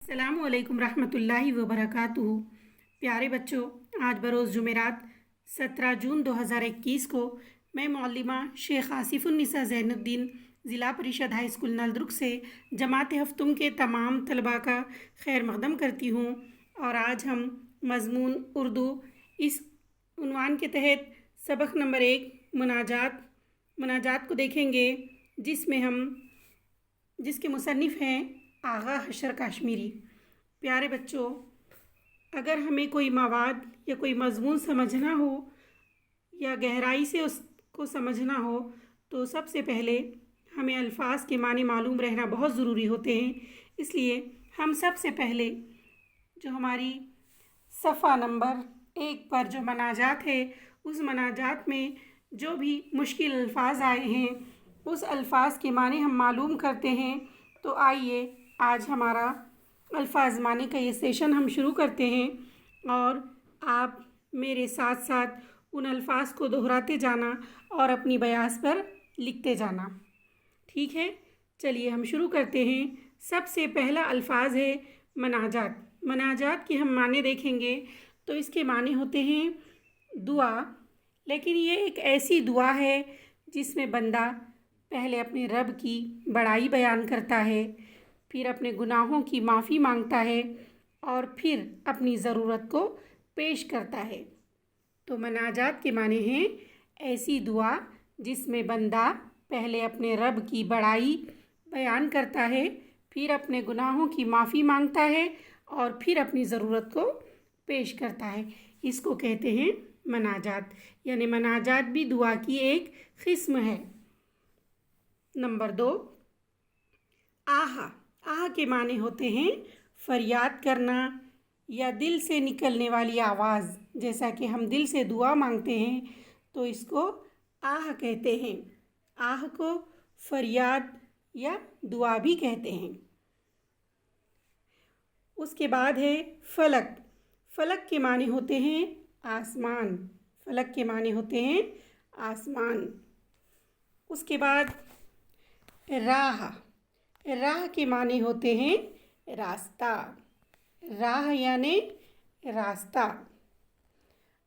अस्सलामु अलैकुम रहमतुल्लाहि व बरकातुहू। प्यारे बच्चों, आज बरोज़ जुमेरात 17 जून 2021 को मैं मौल्लिमा शेख आसिफुन्निसा ज़ैनुद्दीन ज़िला परिषद हाई स्कूल नलदुर्ग से जमात हफ्तुम के तमाम तलबा का खैर मक़दम करती हूँ। और आज हम मज़मून उर्दू इस उन्वान के तहत सबक नंबर 1 मुनाजात को देखेंगे, जिसके मुसन्निफ़ हैं आगा हशर काश्मीरी। प्यारे बच्चों, अगर हमें कोई मवाद या कोई मज़मून समझना हो या गहराई से उसको समझना हो तो सबसे पहले हमें अल्फाज के माने मालूम रहना बहुत ज़रूरी होते हैं। इसलिए हम सबसे पहले जो हमारी सफ़ा नंबर 1 पर जो मनाजात है, उस मनाजात में जो भी मुश्किल अल्फाज आए हैं उस अल्फाज के माने हम मालूम करते हैं। तो आइए आज हमारा अल्फाज माने का ये सेशन हम शुरू करते हैं और आप मेरे साथ साथ उन अल्फाज को दोहराते जाना और अपनी बयास पर लिखते जाना। ठीक है, चलिए हम शुरू करते हैं। सबसे पहला अल्फाज है मनाजात। मनाजात के हम माने देखेंगे तो इसके माने होते हैं दुआ, लेकिन ये एक ऐसी दुआ है जिसमें बंदा पहले अपने रब की बड़ाई बयान करता है, फिर अपने गुनाहों की माफ़ी मांगता है और फिर अपनी ज़रूरत को पेश करता है। तो मनाजात के माने हैं ऐसी दुआ जिसमें बंदा पहले अपने रब की बड़ाई बयान करता है, फिर अपने गुनाहों की माफ़ी मांगता है और फिर अपनी ज़रूरत को पेश करता है। इसको कहते हैं मनाजात, यानी मनाजात भी दुआ की एक किस्म है। नंबर 2, आहा। आह के माने होते हैं फरियाद करना या दिल से निकलने वाली आवाज़। जैसा कि हम दिल से दुआ मांगते हैं तो इसको आह कहते हैं। आह को फरियाद या दुआ भी कहते हैं। उसके बाद है फलक। फलक के माने होते हैं आसमान। फलक के माने होते हैं आसमान। उसके बाद राह। राह के माने होते हैं रास्ता। राह यानी रास्ता।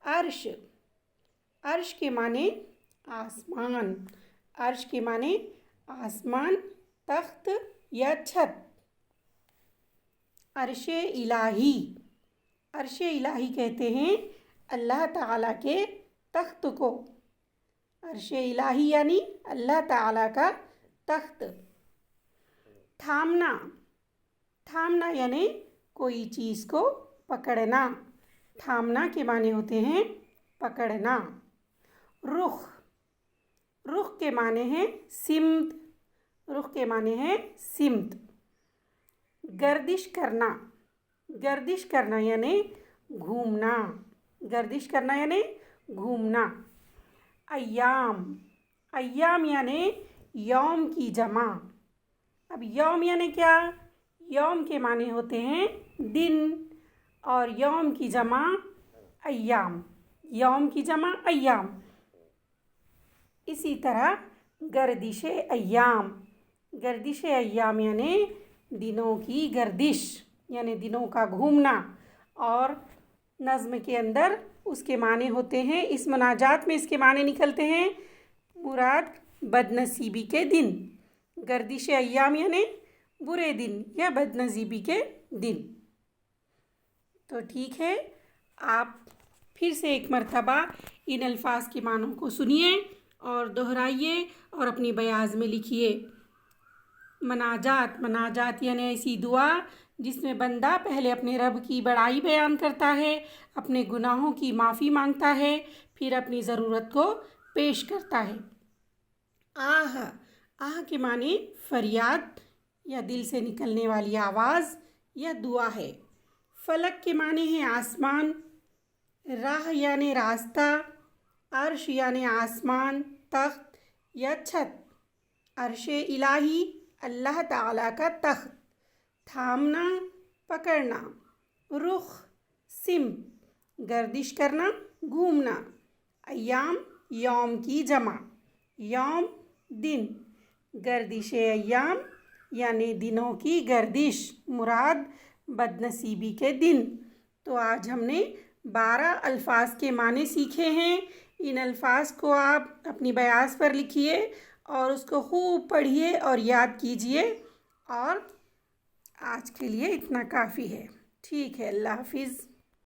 अर्श। अर्श के माने आसमान। अर्श के माने आसमान, तख्त या छत। अर्शे इलाही। अर्शे इलाही कहते हैं अल्लाह ताला के तख्त को। अर्शे इलाही यानी अल्लाह ताला का तख्त। थामना। थामना यानी कोई चीज़ को पकड़ना। थामना के माने होते हैं पकड़ना। रुख। रुख के माने हैं सिमत। रुख के माने हैं सिमत। गर्दिश करना। गर्दिश करना यानी घूमना। गर्दिश करना यानी घूमना। अय्याम। अय्याम यानी यौम की जमा। अब यौम यानी क्या? यौम के माने होते हैं दिन और यौम की जमा अय्याम। यौम की जमा अय्याम। इसी तरह गर्दिश अय्याम। गर्दिश अय्याम यानी दिनों की गर्दिश, यानी दिनों का घूमना। और नज़्म के अंदर उसके माने होते हैं, इस मुनाजात में इसके माने निकलते हैं मुराद बदनसीबी के दिन। गर्दिश अय्याम यानी बुरे दिन या बदनसीबी के दिन। तो ठीक है, आप फिर से एक मर्तबा इन अल्फाज के मानों को सुनिए और दोहराइए और अपनी बयाज में लिखिए। मनाजात। मनाजात यानी ऐसी दुआ जिसमें बंदा पहले अपने रब की बड़ाई बयान करता है, अपने गुनाहों की माफ़ी मांगता है, फिर अपनी ज़रूरत को पेश करता है। आह। आह के माने फरियाद या दिल से निकलने वाली आवाज़ या दुआ है। फलक के माने हैं आसमान। राह यानी रास्ता। अर्श यानी आसमान, तख्त या छत। अर्शे इलाही अल्लाह ताला का तख्त। थामना पकड़ना। रुख सिम, गर्दिश करना घूमना। अय्याम यौम की जमा। यौम दिन। गर्दिश अय्याम यानी दिनों की गर्दिश, मुराद بد نصیبی کے دن۔ تو آج ہم نے 12 الفاظ کے معنی سیکھے ہیں۔ ان الفاظ کو آپ اپنی بیاض پر لکھیے اور اس کو خوب پڑھیے اور یاد کیجیے، اور آج کے لیے اتنا کافی ہے۔ ٹھیک ہے، اللہ حافظ۔